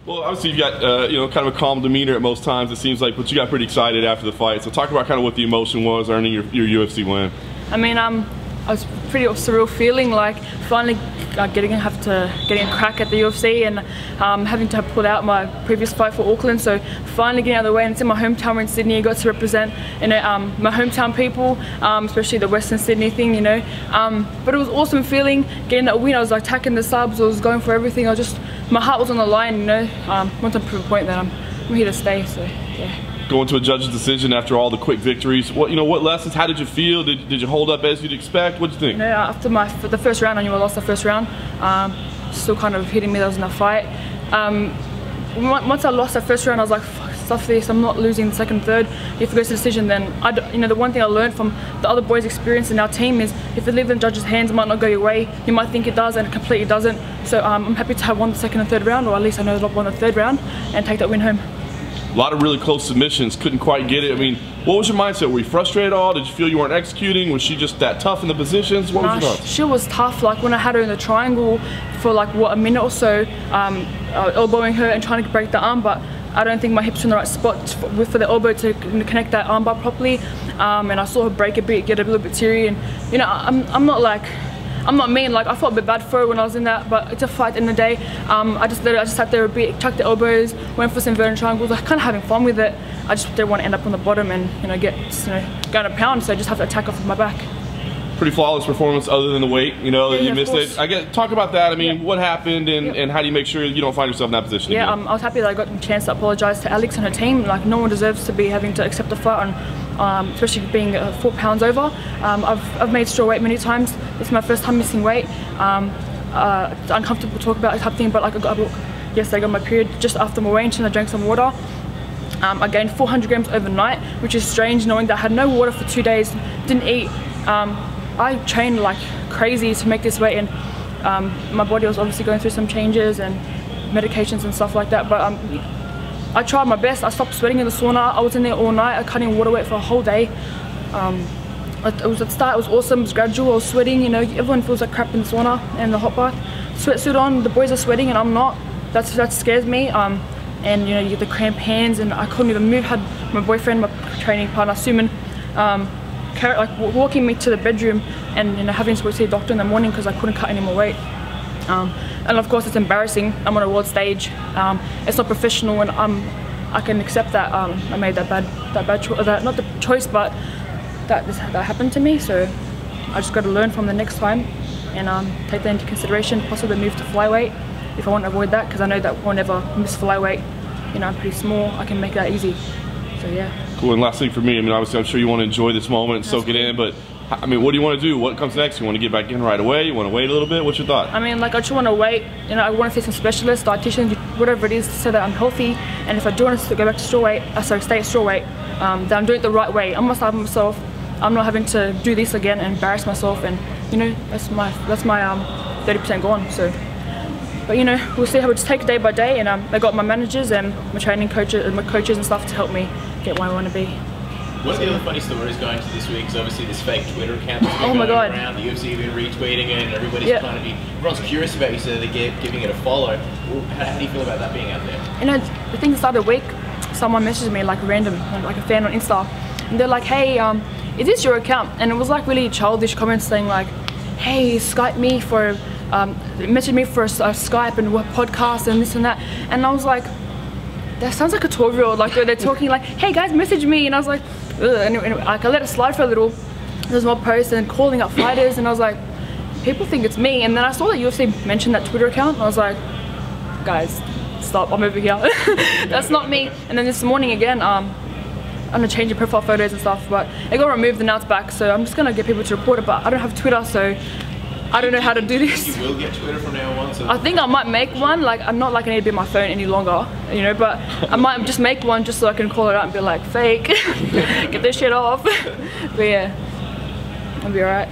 Well, obviously you've got you know, kind of a calm demeanor at most times, it seems like, but you got pretty excited after the fight. So talk about kind of what the emotion was earning your UFC win. I mean, I was pretty surreal feeling, like finally getting a crack at the UFC and having to pull out my previous fight for Auckland. So finally getting out of the way, and it's in my hometown. We're in Sydney. I got to represent, you know, my hometown people, especially the Western Sydney thing, you know. But it was awesome feeling getting that win. I was like attacking the subs. I was going for everything. My heart was on the line, you know. Want to prove a point that I'm here to stay. So yeah. Going to a judge's decision after all the quick victories, what lessons? How did you feel? Did you hold up as you'd expect? What did you think? You know, after the first round, I knew I lost the first round. Still kind of hitting me that I was in a fight. Once I lost that first round, I was like, fuck, stuff this. I'm not losing the second, third. If it goes to decision, then you know, the one thing I learned from the other boys' experience in our team is if it leaves in the judge's hands, it might not go your way. You might think it does, and it completely doesn't. So I'm happy to have won the second and third round, or at least I know that I've won the third round, and take that win home. A lot of really close submissions, couldn't quite get it. I mean, what was your mindset? Were you frustrated at all? Did you feel you weren't executing? Was she just that tough in the positions? What was your thoughts? She was tough. Like when I had her in the triangle for like a minute or so, elbowing her and trying to break the arm, but I don't think my hips were in the right spot for the elbow to connect that arm bar properly. And I saw her break a bit, get a little bit teary, and you know, I'm not mean. Like I felt a bit bad for her when I was in that, but it's a fight in the day. I just sat there a bit, tucked the elbows, went for some inverted triangles. I was kind of having fun with it. I just didn't want to end up on the bottom and go to pound. So I just have to attack off with my back. Pretty flawless performance, other than the weight. You know, that you missed it. Talk about that. I mean, what happened, and how do you make sure you don't find yourself in that position? Yeah, I was happy that I got the chance to apologise to Alex and her team. Like no one deserves to be having to accept a fight on, especially being 4 pounds over. I've made strawweight many times. It's my first time missing weight. It's uncomfortable to talk about this type of thing, but like yesterday I got my period just after my weigh-in and I drank some water. I gained 400 grams overnight, which is strange knowing that I had no water for 2 days, didn't eat. I trained like crazy to make this weight, and my body was obviously going through some changes and medications and stuff like that, but I tried my best. I stopped sweating in the sauna. I was in there all night. I cut in water weight for a whole day. It was at the start, it was awesome, it was gradual. I was sweating, you know, everyone feels like crap in the sauna and the hot bath. Sweatsuit on, the boys are sweating and I'm not. That scares me. And you know, you get the cramped hands and I couldn't even move. Had my boyfriend, my training partner, Suman, like walking me to the bedroom and you know, having to go see a doctor in the morning because I couldn't cut any more weight. And of course it's embarrassing. I'm on a world stage. It's not professional, and I can accept that I made that bad choice. Not the choice, but that happened to me. So I just got to learn from the next time and take that into consideration. Possibly move to flyweight if I want to avoid that, because I know that we'll never miss flyweight. You know, I'm pretty small. I can make that easy. So yeah. Cool. And last thing for me, I mean, obviously I'm sure you want to enjoy this moment and soak it in, but I mean, what do you want to do? What comes next? You want to get back in right away? You want to wait a little bit? What's your thought? I mean, like, I just want to wait. You know, I want to see some specialists, dietitians, whatever it is, so that I'm healthy. And if I do want to go back to strawweight, stay at strawweight, then I'm doing it the right way. I'm not starving myself. I'm not having to do this again and embarrass myself. And you know, that's my 30% gone. So, but you know, we'll see how we just take it day by day. And I got my managers and my training coaches and my coaches and stuff to help me get where I want to be. One of the other funny stories going to this week is obviously this fake Twitter account that's been going around. The UFC have been retweeting it, and everybody's trying to be. Everyone's curious about you, so they're giving it a follow. How do you feel about that being out there? You know, the thing is, the other week, someone messaged me like random, like a fan on Insta, and they're like, "Hey, is this your account?" And it was like really childish comments saying like, "Hey, Skype me for, message me for a Skype and a podcast and this and that," and I was like, that sounds like a 12-year-old. Like they're talking like, "Hey guys, message me," and I was like. Anyway, like I let it slide for a little. There's more posts and calling up fighters, and I was like, people think it's me. And then I saw that UFC mentioned that Twitter account, and I was like, guys, stop, I'm over here. That's not me. And then this morning again, I'm gonna change the profile photos and stuff, but it got removed and now it's back. So I'm just gonna get people to report it, but I don't have Twitter, so I don't know how to do this. You will get Twitter from now on. So I think I might make one. Like, I'm not like I need to be on my phone any longer, you know. But I might just make one just so I can call it out and be like, fake, get this shit off. But yeah, I'll be alright.